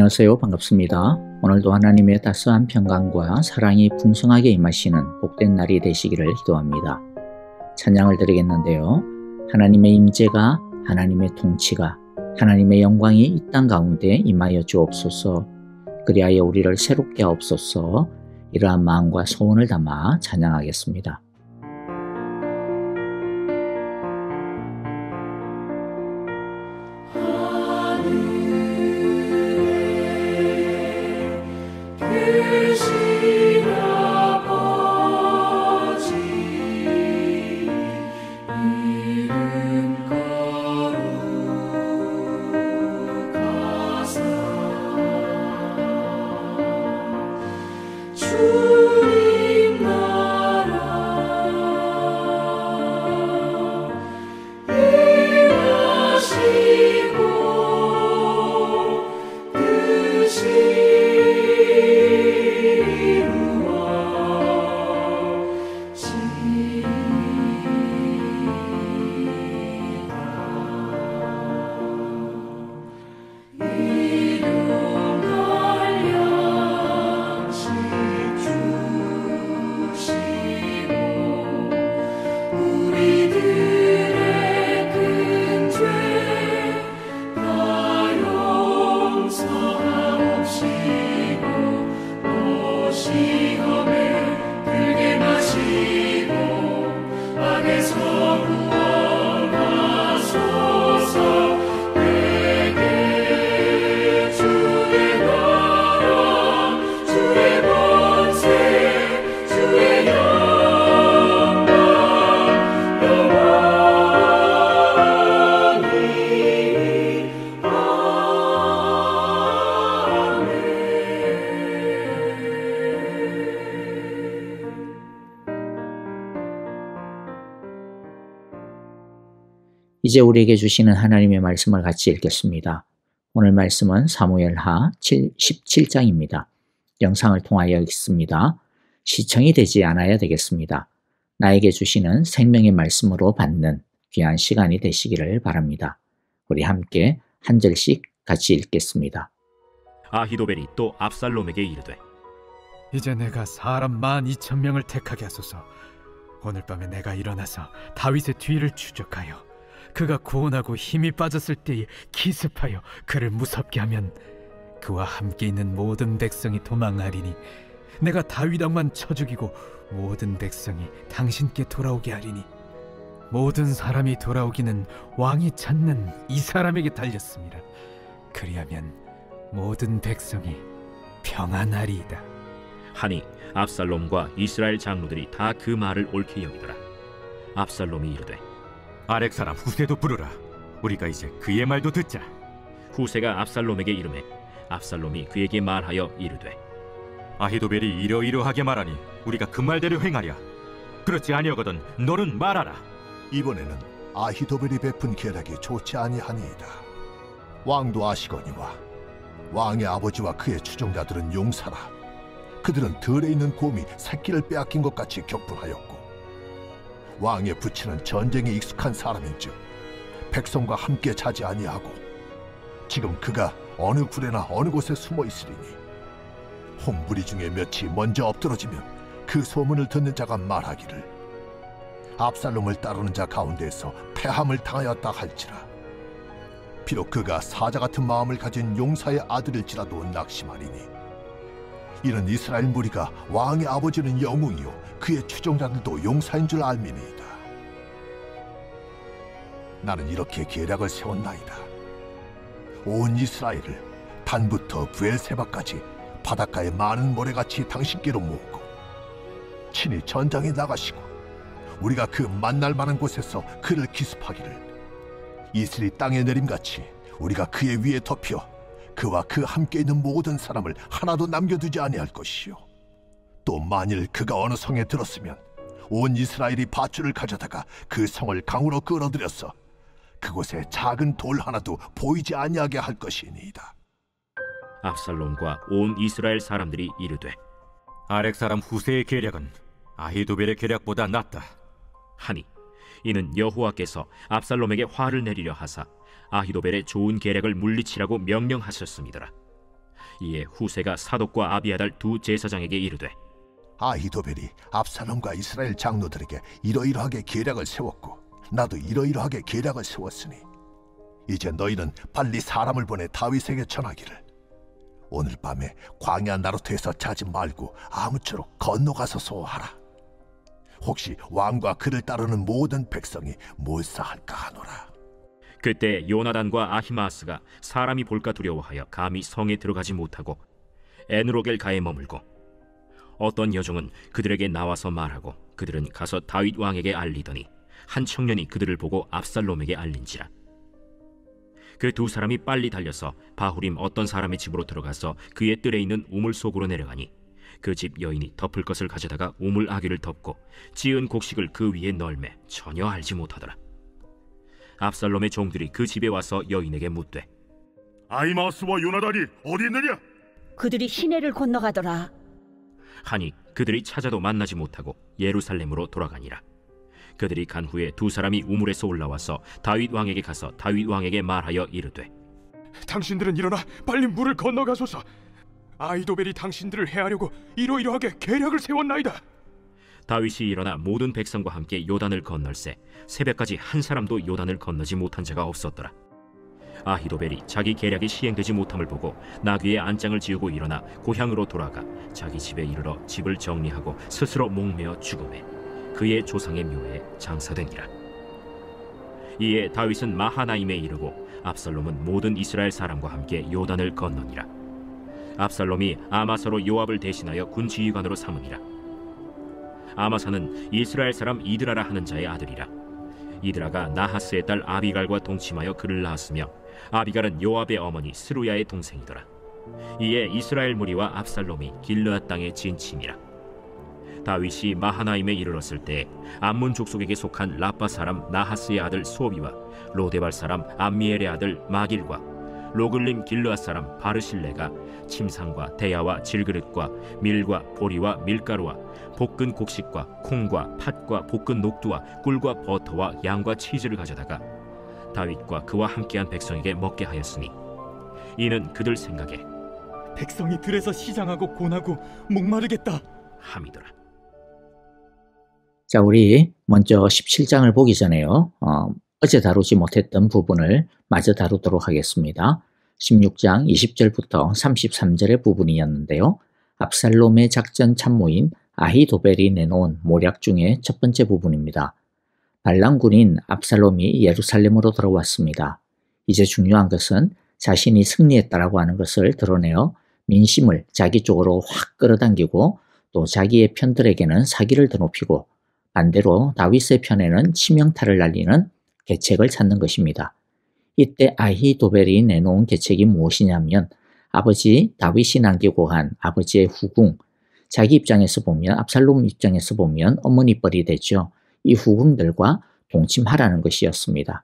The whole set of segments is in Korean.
안녕하세요. 반갑습니다. 오늘도 하나님의 따스한 평강과 사랑이 풍성하게 임하시는 복된 날이 되시기를 기도합니다. 찬양을 드리겠는데요. 하나님의 임재가, 하나님의 통치가, 하나님의 영광이 이 땅 가운데 임하여 주옵소서. 그리하여 우리를 새롭게 하옵소서. 이러한 마음과 소원을 담아 찬양하겠습니다. 이제 우리에게 주시는 하나님의 말씀을 같이 읽겠습니다. 오늘 말씀은 사무엘하 17장입니다. 영상을 통하여 읽습니다. 시청이 되지 않아야 되겠습니다. 나에게 주시는 생명의 말씀으로 받는 귀한 시간이 되시기를 바랍니다. 우리 함께 한 절씩 같이 읽겠습니다. 아히도벨이 또 압살롬에게 이르되 이제 내가 사람 12,000명을 택하게 하소서. 오늘 밤에 내가 일어나서 다윗의 뒤를 추적하여 그가 구원하고 힘이 빠졌을 때에 기습하여 그를 무섭게 하면 그와 함께 있는 모든 백성이 도망하리니 내가 다윗 왕만 쳐 죽이고 모든 백성이 당신께 돌아오게 하리니 모든 사람이 돌아오기는 왕이 찾는 이 사람에게 달렸습니다. 그리하면 모든 백성이 평안하리이다 하니 압살롬과 이스라엘 장로들이 다 그 말을 옳게 여기더라. 압살롬이 이르되 아렉 사람 후세도 부르라. 우리가 이제 그의 말도 듣자. 후세가 압살롬에게 이르매 압살롬이 그에게 말하여 이르되 아히도벨이 이러이러하게 말하니 우리가 그 말대로 행하랴. 그렇지 아니하거든 너는 말하라. 이번에는 아히도벨이 베푼 계략이 좋지 아니하니이다. 왕도 아시거니와 왕의 아버지와 그의 추종자들은 용사라. 그들은 들에 있는 곰이 새끼를 빼앗긴 것 같이 격분하였고 왕의 부친은 전쟁에 익숙한 사람인즉 백성과 함께 자지 아니하고 지금 그가 어느 굴에나 어느 곳에 숨어 있으리니 홍부리 중에 몇이 먼저 엎드러지면 그 소문을 듣는 자가 말하기를 압살롬을 따르는 자 가운데에서 패함을 당하였다 할지라. 비록 그가 사자 같은 마음을 가진 용사의 아들일지라도 낙심하리니 이는 이스라엘 무리가 왕의 아버지는 영웅이요 그의 추종자들도 용사인 줄 알미니이다. 나는 이렇게 계략을 세웠나이다. 온 이스라엘을 단부터 브엘세바까지 바닷가의 많은 모래같이 당신께로 모으고 친히 전장에 나가시고 우리가 그 만날 만한 곳에서 그를 기습하기를 이슬이 땅에 내림같이 우리가 그의 위에 덮여 그와 그 함께 있는 모든 사람을 하나도 남겨두지 아니할 것이요 또 만일 그가 어느 성에 들었으면 온 이스라엘이 밧줄을 가져다가 그 성을 강으로 끌어들여서 그곳에 작은 돌 하나도 보이지 아니하게 할 것이니이다. 압살롬과 온 이스라엘 사람들이 이르되 아렉 사람 후세의 계략은 아히도벨의 계략보다 낫다 하니 이는 여호와께서 압살롬에게 화를 내리려 하사 아히도벨의 좋은 계략을 물리치라고 명령하셨음이더라. 이에 후세가 사독과 아비아달 두 제사장에게 이르되 아히도벨이 압살롬과 이스라엘 장로들에게 이러이러하게 계략을 세웠고 나도 이러이러하게 계략을 세웠으니 이제 너희는 빨리 사람을 보내 다윗에게 전하기를 오늘 밤에 광야 나루트에서 자지 말고 아무쪼록 건너가서 소하라. 혹시 왕과 그를 따르는 모든 백성이 몰사할까 하노라. 그때 요나단과 아히마아스가 사람이 볼까 두려워하여 감히 성에 들어가지 못하고 에누로겔가에 머물고 어떤 여종은 그들에게 나와서 말하고 그들은 가서 다윗 왕에게 알리더니 한 청년이 그들을 보고 압살롬에게 알린지라. 그 두 사람이 빨리 달려서 바후림 어떤 사람의 집으로 들어가서 그의 뜰에 있는 우물 속으로 내려가니 그 집 여인이 덮을 것을 가져다가 우물 아귀를 덮고 지은 곡식을 그 위에 널매 전혀 알지 못하더라. 압살롬의 종들이 그 집에 와서 여인에게 묻되 아히마아스와 요나단이 어디 있느냐? 그들이 시내를 건너가더라. 하니 그들이 찾아도 만나지 못하고 예루살렘으로 돌아가니라. 그들이 간 후에 두 사람이 우물에서 올라와서 다윗 왕에게 가서 다윗 왕에게 말하여 이르되 당신들은 일어나 빨리 물을 건너가소서. 아히도벨이 당신들을 해하려고 이러이러하게 계략을 세웠나이다. 다윗이 일어나 모든 백성과 함께 요단을 건널세 새벽까지 한 사람도 요단을 건너지 못한 자가 없었더라. 아히도벨이 자기 계략이 시행되지 못함을 보고 나귀의 안장을 지우고 일어나 고향으로 돌아가 자기 집에 이르러 집을 정리하고 스스로 목매어 죽음에 그의 조상의 묘에 장사되니라. 이에 다윗은 마하나임에 이르고 압살롬은 모든 이스라엘 사람과 함께 요단을 건너니라. 압살롬이 아마사로 요압을 대신하여 군지휘관으로 삼으니라. 아마사는 이스라엘 사람 이드라라 하는 자의 아들이라. 이드라가 나하스의 딸 아비갈과 동침하여 그를 낳았으며 아비갈은 요압의 어머니 스루야의 동생이더라. 이에 이스라엘 무리와 압살롬이 길르앗 땅에 진침이라. 다윗이 마하나임에 이르렀을 때 암몬 족속에게 속한 라빠 사람 나하스의 아들 소비와 로데발 사람 암미엘의 아들 마길과 로글림 길르앗 사람 바르실레가 침상과 대야와 질그릇과 밀과 보리와 밀가루와 볶은 곡식과 콩과 팥과 볶은 녹두와 꿀과 버터와 양과 치즈를 가져다가 다윗과 그와 함께한 백성에게 먹게 하였으니 이는 그들 생각에 백성이 들에서 시장하고 고나고 목마르겠다 함이더라. 자, 우리 먼저 17장을 보기 전에요. 어제 다루지 못했던 부분을 마저 다루도록 하겠습니다. 16장 20절부터 33절의 부분이었는데요. 압살롬의 작전 참모인 아히도벨이 내놓은 모략 중에 첫 번째 부분입니다. 반란군인 압살롬이 예루살렘으로 들어왔습니다. 이제 중요한 것은 자신이 승리했다라고 하는 것을 드러내어 민심을 자기 쪽으로 확 끌어당기고 또 자기의 편들에게는 사기를 드높이고 반대로 다윗의 편에는 치명타를 날리는 계책을 찾는 것입니다. 이때 아히도벨이 내놓은 계책이 무엇이냐면 아버지 다윗이 남기고 한 아버지의 후궁, 자기 입장에서 보면 압살롬 입장에서 보면 어머니뻘이 되죠. 이 후궁들과 동침하라는 것이었습니다.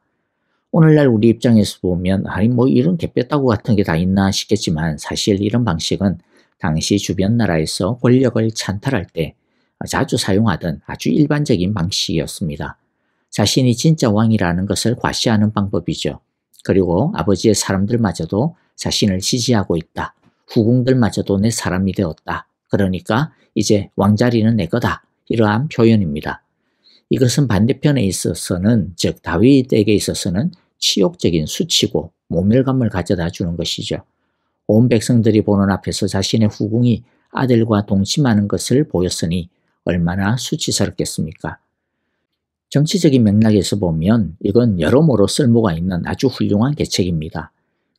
오늘날 우리 입장에서 보면 뭐 이런 개뼈다구 같은 게 다 있나 싶겠지만 사실 이런 방식은 당시 주변 나라에서 권력을 찬탈할 때 자주 사용하던 아주 일반적인 방식이었습니다. 자신이 진짜 왕이라는 것을 과시하는 방법이죠. 그리고 아버지의 사람들마저도 자신을 지지하고 있다. 후궁들마저도 내 사람이 되었다. 그러니까 이제 왕자리는 내 거다. 이러한 표현입니다. 이것은 반대편에 있어서는 즉 다윗에게 있어서는 치욕적인 수치고 모멸감을 가져다 주는 것이죠. 온 백성들이 보는 앞에서 자신의 후궁이 아들과 동침하는 것을 보였으니 얼마나 수치스럽겠습니까? 정치적인 맥락에서 보면 이건 여러모로 쓸모가 있는 아주 훌륭한 계책입니다.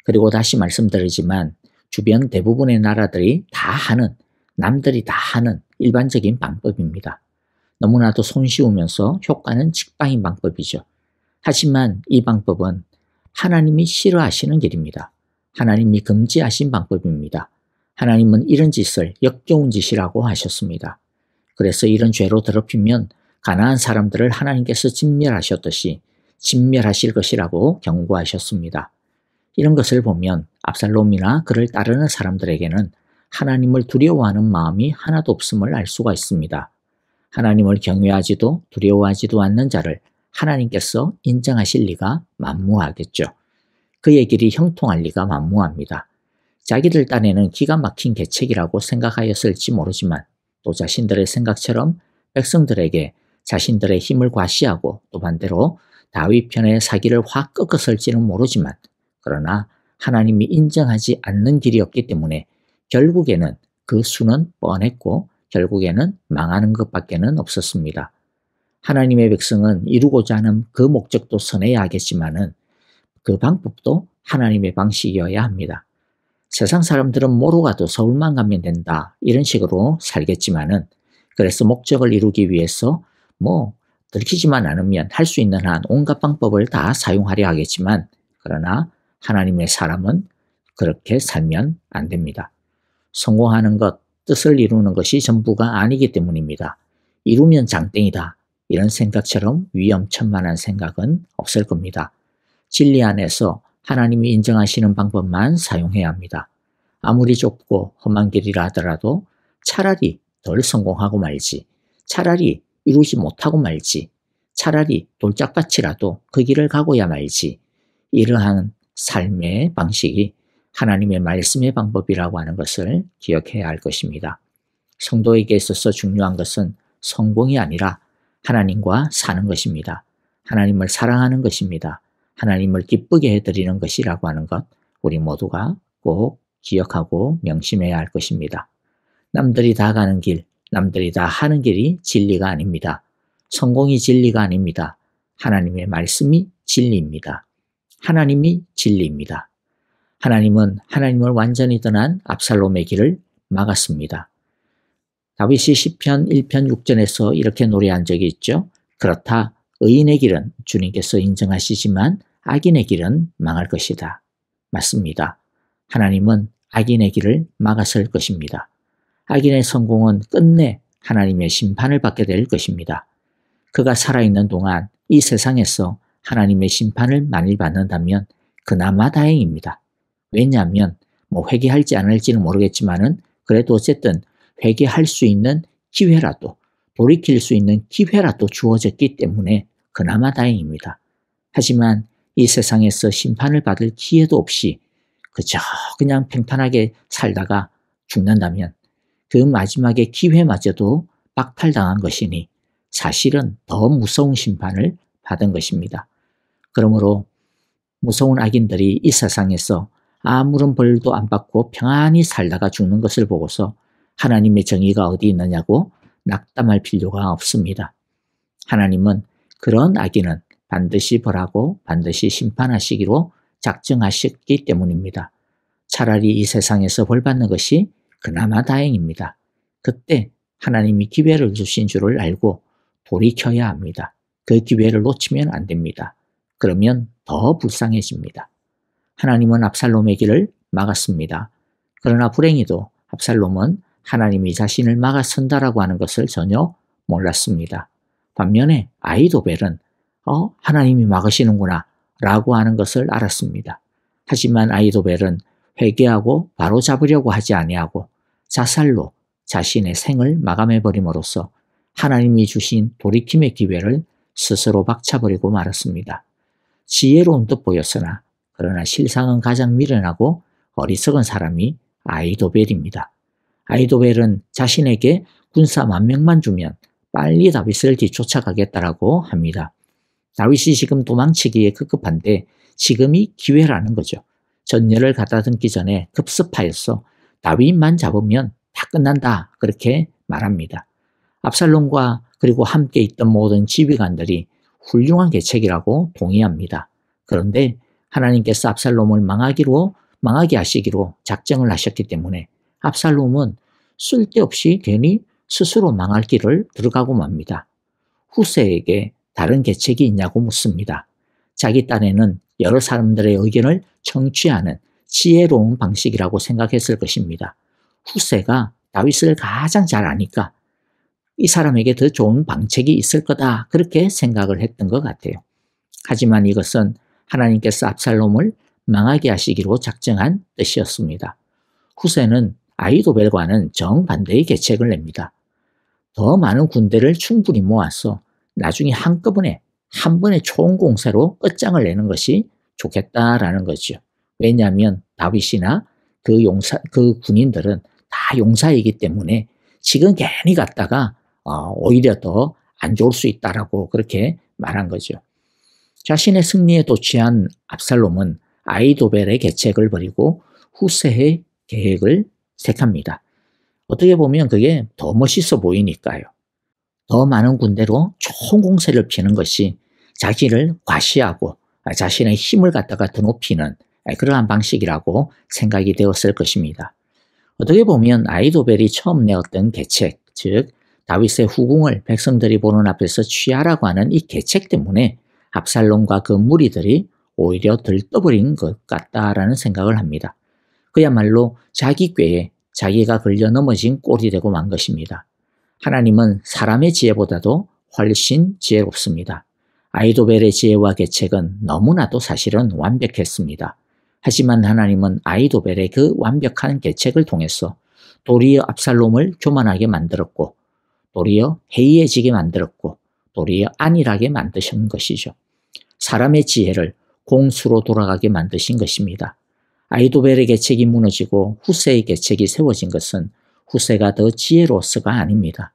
그리고 다시 말씀드리지만 주변 대부분의 나라들이 다 하는, 남들이 다 하는 일반적인 방법입니다. 너무나도 손쉬우면서 효과는 직방인 방법이죠. 하지만 이 방법은 하나님이 싫어하시는 길입니다. 하나님이 금지하신 방법입니다. 하나님은 이런 짓을 역겨운 짓이라고 하셨습니다. 그래서 이런 죄로 더럽히면 가나안 사람들을 하나님께서 진멸하셨듯이 진멸하실 것이라고 경고하셨습니다. 이런 것을 보면 압살롬이나 그를 따르는 사람들에게는 하나님을 두려워하는 마음이 하나도 없음을 알 수가 있습니다. 하나님을 경외하지도 두려워하지도 않는 자를 하나님께서 인정하실 리가 만무하겠죠. 그의 길이 형통할 리가 만무합니다. 자기들 딴에는 기가 막힌 계책이라고 생각하였을지 모르지만 또 자신들의 생각처럼 백성들에게 자신들의 힘을 과시하고 또 반대로 다윗 편의 사기를 확 꺾었을지는 모르지만 그러나 하나님이 인정하지 않는 길이었기 때문에 결국에는 그 수는 뻔했고 결국에는 망하는 것밖에는 없었습니다. 하나님의 백성은 이루고자 하는 그 목적도 선해야 하겠지만은 그 방법도 하나님의 방식이어야 합니다. 세상 사람들은 뭐로 가도 서울만 가면 된다 이런 식으로 살겠지만은 그래서 목적을 이루기 위해서 들키지만 않으면 할 수 있는 한 온갖 방법을 다 사용하려 하겠지만 그러나 하나님의 사람은 그렇게 살면 안 됩니다. 성공하는 것, 뜻을 이루는 것이 전부가 아니기 때문입니다. 이루면 장땡이다 이런 생각처럼 위험천만한 생각은 없을 겁니다. 진리 안에서 하나님이 인정하시는 방법만 사용해야 합니다. 아무리 좁고 험한 길이라 하더라도 차라리 덜 성공하고 말지, 차라리 이루지 못하고 말지, 차라리 돌짝밭이라도 그 길을 가고야 말지, 이러한 삶의 방식이 하나님의 말씀의 방법이라고 하는 것을 기억해야 할 것입니다. 성도에게 있어서 중요한 것은 성공이 아니라 하나님과 사는 것입니다. 하나님을 사랑하는 것입니다. 하나님을 기쁘게 해드리는 것이라고 하는 것 우리 모두가 꼭 기억하고 명심해야 할 것입니다. 남들이 다 가는 길, 남들이 다 하는 길이 진리가 아닙니다. 성공이 진리가 아닙니다. 하나님의 말씀이 진리입니다. 하나님이 진리입니다. 하나님은 하나님을 완전히 떠난 압살롬의 길을 막았습니다. 다윗이 시편 1편 6절에서 이렇게 노래한 적이 있죠. 그렇다 의인의 길은 주님께서 인정하시지만 악인의 길은 망할 것이다. 맞습니다. 하나님은 악인의 길을 막았을 것입니다. 악인의 성공은 끝내 하나님의 심판을 받게 될 것입니다. 그가 살아있는 동안 이 세상에서 하나님의 심판을 만일 받는다면 그나마 다행입니다. 왜냐하면 회개할지 않을지는 모르겠지만은 그래도 어쨌든 회개할 수 있는 기회라도 돌이킬 수 있는 기회라도 주어졌기 때문에 그나마 다행입니다. 하지만 이 세상에서 심판을 받을 기회도 없이 그저 그냥 평탄하게 살다가 죽는다면 그 마지막의 기회마저도 박탈당한 것이니 사실은 더 무서운 심판을 받은 것입니다. 그러므로 무서운 악인들이 이 세상에서 아무런 벌도 안 받고 평안히 살다가 죽는 것을 보고서 하나님의 정의가 어디 있느냐고 낙담할 필요가 없습니다. 하나님은 그런 악인은 반드시 벌하고 반드시 심판하시기로 작정하셨기 때문입니다. 차라리 이 세상에서 벌 받는 것이 그나마 다행입니다. 그때 하나님이 기회를 주신 줄을 알고 돌이켜야 합니다. 그 기회를 놓치면 안 됩니다. 그러면 더 불쌍해집니다. 하나님은 압살롬의 길을 막았습니다. 그러나 불행히도 압살롬은 하나님이 자신을 막아선다라고 하는 것을 전혀 몰랐습니다. 반면에 아히도벨은 하나님이 막으시는구나 라고 하는 것을 알았습니다. 하지만 아히도벨은 회개하고 바로 잡으려고 하지 아니하고 자살로 자신의 생을 마감해버림으로써 하나님이 주신 돌이킴의 기회를 스스로 박차버리고 말았습니다. 지혜로운 듯 보였으나 그러나 실상은 가장 미련하고 어리석은 사람이 아히도벨입니다. 아히도벨은 자신에게 군사 10,000명만 주면 빨리 다윗을 뒤쫓아가겠다라고 합니다. 다윗이 지금 도망치기에 급급한데 지금이 기회라는 거죠. 전열을 가다듬기 전에 급습하여서 다윗만 잡으면 다 끝난다 그렇게 말합니다. 압살롬과 그리고 함께 있던 모든 지휘관들이 훌륭한 계책이라고 동의합니다. 그런데 하나님께서 압살롬을 망하게 하시기로 작정을 하셨기 때문에 압살롬은 쓸데없이 괜히 스스로 망할 길을 들어가고 맙니다. 후세에게 다른 계책이 있냐고 묻습니다. 자기 딴에는 여러 사람들의 의견을 청취하는 지혜로운 방식이라고 생각했을 것입니다. 후세가 다윗을 가장 잘 아니까 이 사람에게 더 좋은 방책이 있을 거다 그렇게 생각을 했던 것 같아요. 하지만 이것은 하나님께서 압살롬을 망하게 하시기로 작정한 뜻이었습니다. 후세는 아히도벨과는 정반대의 계책을 냅니다. 더 많은 군대를 충분히 모아서 나중에 한꺼번에 한 번에 총공세로 끝장을 내는 것이 좋겠다라는 거죠. 왜냐하면 다윗이나 그 군인들은 다 용사이기 때문에 지금 괜히 갔다가 오히려 더 안 좋을 수 있다라고 그렇게 말한 거죠. 자신의 승리에 도취한 압살롬은 아히도벨의 계책을 버리고 후세의 계획을 택합니다. 어떻게 보면 그게 더 멋있어 보이니까요. 더 많은 군대로 좋은 공세를 피는 것이 자기를 과시하고 자신의 힘을 갖다가 더 높이는 그러한 방식이라고 생각이 되었을 것입니다. 어떻게 보면 아히도벨이 처음 내었던 계책, 즉 다윗의 후궁을 백성들이 보는 앞에서 취하라고 하는 이 계책 때문에 압살롬과 그 무리들이 오히려 들떠버린 것 같다라는 생각을 합니다. 그야말로 자기 꾀에 자기가 걸려 넘어진 꼴이 되고 만 것입니다. 하나님은 사람의 지혜보다도 훨씬 지혜롭습니다. 아히도벨의 지혜와 계책은 너무나도 사실은 완벽했습니다. 하지만 하나님은 아히도벨의 그 완벽한 계책을 통해서 도리어 압살롬을 교만하게 만들었고 도리어 해이해지게 만들었고 도리어 안일하게 만드신 것이죠. 사람의 지혜를 공수로 돌아가게 만드신 것입니다. 아히도벨의 계책이 무너지고 후세의 계책이 세워진 것은 후세가 더 지혜로워서가 아닙니다.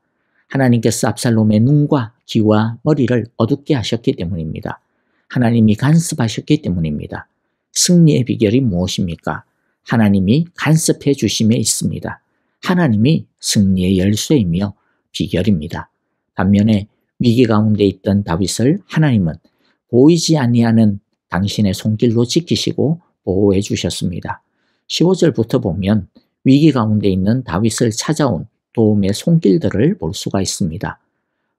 하나님께서 압살롬의 눈과 귀와 머리를 어둡게 하셨기 때문입니다. 하나님이 간섭하셨기 때문입니다. 승리의 비결이 무엇입니까? 하나님이 간섭해 주심에 있습니다. 하나님이 승리의 열쇠이며 비결입니다. 반면에 위기 가운데 있던 다윗을 하나님은 보이지 아니하는 당신의 손길로 지키시고 보호해 주셨습니다. 15절부터 보면 위기 가운데 있는 다윗을 찾아온 도움의 손길들을 볼 수가 있습니다.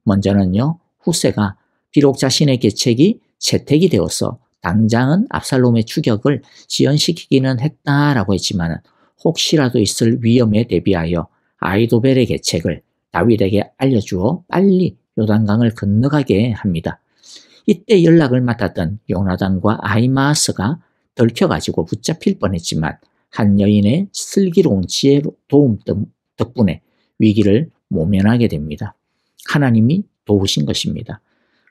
먼저는요, 후세가 비록 자신의 계책이 채택이 되어서 당장은 압살롬의 추격을 지연시키기는 했다라고 했지만 혹시라도 있을 위험에 대비하여 아히도벨의 계책을 다윗에게 알려주어 빨리 요단강을 건너가게 합니다. 이때 연락을 맡았던 요나단과 아히마아스가 들켜가지고 붙잡힐 뻔했지만 한 여인의 슬기로운 지혜로 도움 덕분에 위기를 모면하게 됩니다. 하나님이 도우신 것입니다.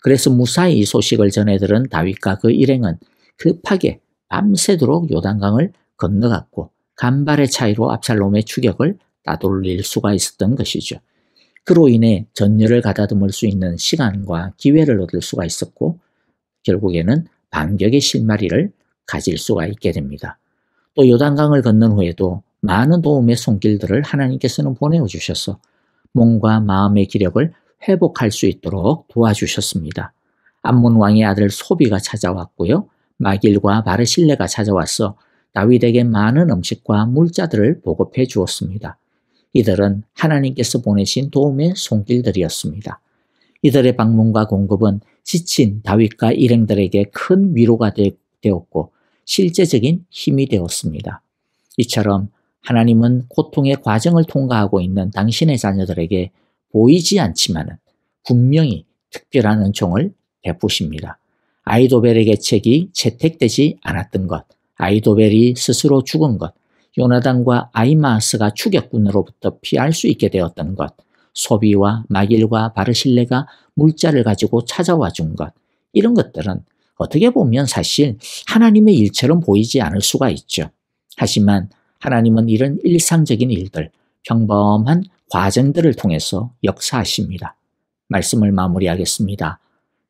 그래서 무사히 이 소식을 전해들은 다윗과 그 일행은 급하게 밤새도록 요단강을 건너갔고 간발의 차이로 압살롬의 추격을 따돌릴 수가 있었던 것이죠. 그로 인해 전열을 가다듬을 수 있는 시간과 기회를 얻을 수가 있었고 결국에는 반격의 실마리를 가질 수가 있게 됩니다. 또 요단강을 건넌 후에도 많은 도움의 손길들을 하나님께서는 보내주셔서 몸과 마음의 기력을 회복할 수 있도록 도와주셨습니다. 암몬 왕의 아들 소비가 찾아왔고요. 마길과 바르실레가 찾아와서 다윗에게 많은 음식과 물자들을 보급해 주었습니다. 이들은 하나님께서 보내신 도움의 손길들이었습니다. 이들의 방문과 공급은 지친 다윗과 일행들에게 큰 위로가 되었고 실제적인 힘이 되었습니다. 이처럼 하나님은 고통의 과정을 통과하고 있는 당신의 자녀들에게 보이지 않지만 분명히 특별한 은총을 베푸십니다. 아히도벨의 계책이 채택되지 않았던 것, 아히도벨이 스스로 죽은 것, 요나단과 아히마아스가 추격군으로부터 피할 수 있게 되었던 것, 소비와 마길과 바르실레가 물자를 가지고 찾아와 준 것, 이런 것들은 어떻게 보면 사실 하나님의 일처럼 보이지 않을 수가 있죠. 하지만 하나님은 이런 일상적인 일들, 평범한 과정들을 통해서 역사하십니다. 말씀을 마무리하겠습니다.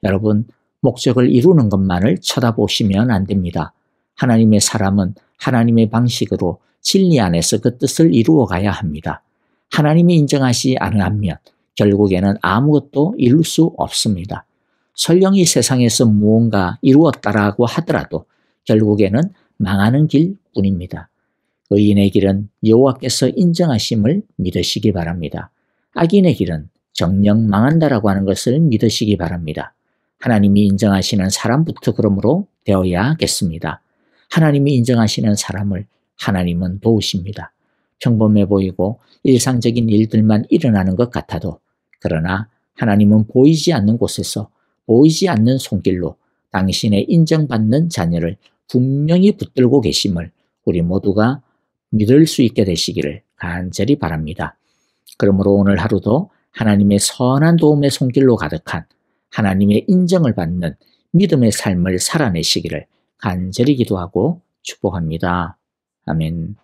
여러분, 목적을 이루는 것만을 쳐다보시면 안 됩니다. 하나님의 사람은 하나님의 방식으로 진리 안에서 그 뜻을 이루어 가야 합니다. 하나님이 인정하지 않으면 결국에는 아무것도 이룰 수 없습니다. 설령 이 세상에서 무언가 이루었다라고 하더라도 결국에는 망하는 길뿐입니다. 의인의 길은 여호와께서 인정하심을 믿으시기 바랍니다. 악인의 길은 정녕 망한다라고 하는 것을 믿으시기 바랍니다. 하나님이 인정하시는 사람부터 그러므로 되어야겠습니다. 하나님이 인정하시는 사람을 하나님은 도우십니다. 평범해 보이고 일상적인 일들만 일어나는 것 같아도 그러나 하나님은 보이지 않는 곳에서 보이지 않는 손길로 당신의 인정받는 자녀를 분명히 붙들고 계심을 우리 모두가 믿을 수 있게 되시기를 간절히 바랍니다. 그러므로 오늘 하루도 하나님의 선한 도움의 손길로 가득한 하나님의 인정을 받는 믿음의 삶을 살아내시기를 간절히 기도하고 축복합니다. 아멘.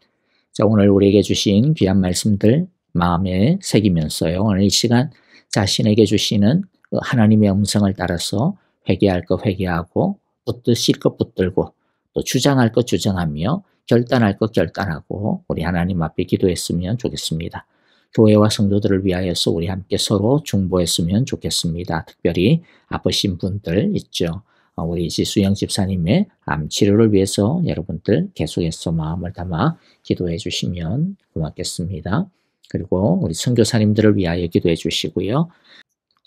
자, 오늘 우리에게 주신 귀한 말씀들 마음에 새기면서요. 오늘 이 시간 자신에게 주시는 하나님의 음성을 따라서 회개할 것 회개하고 붙드실 것 붙들고 또 주장할 것 주장하며 결단할 것 결단하고 우리 하나님 앞에 기도했으면 좋겠습니다. 교회와 성도들을 위하여서 우리 함께 서로 중보했으면 좋겠습니다. 특별히 아프신 분들 있죠. 우리 지수영 집사님의 암 치료를 위해서 여러분들 계속해서 마음을 담아 기도해 주시면 고맙겠습니다. 그리고 우리 선교사님들을 위하여 기도해 주시고요.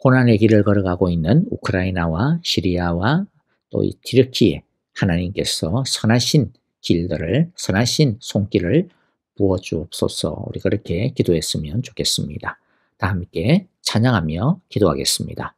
고난의 길을 걸어가고 있는 우크라이나와 시리아와 또 이 튀르키예 하나님께서 선하신 길들을 선하신 손길을 부어주옵소서. 우리 그렇게 기도했으면 좋겠습니다. 다 함께 찬양하며 기도하겠습니다.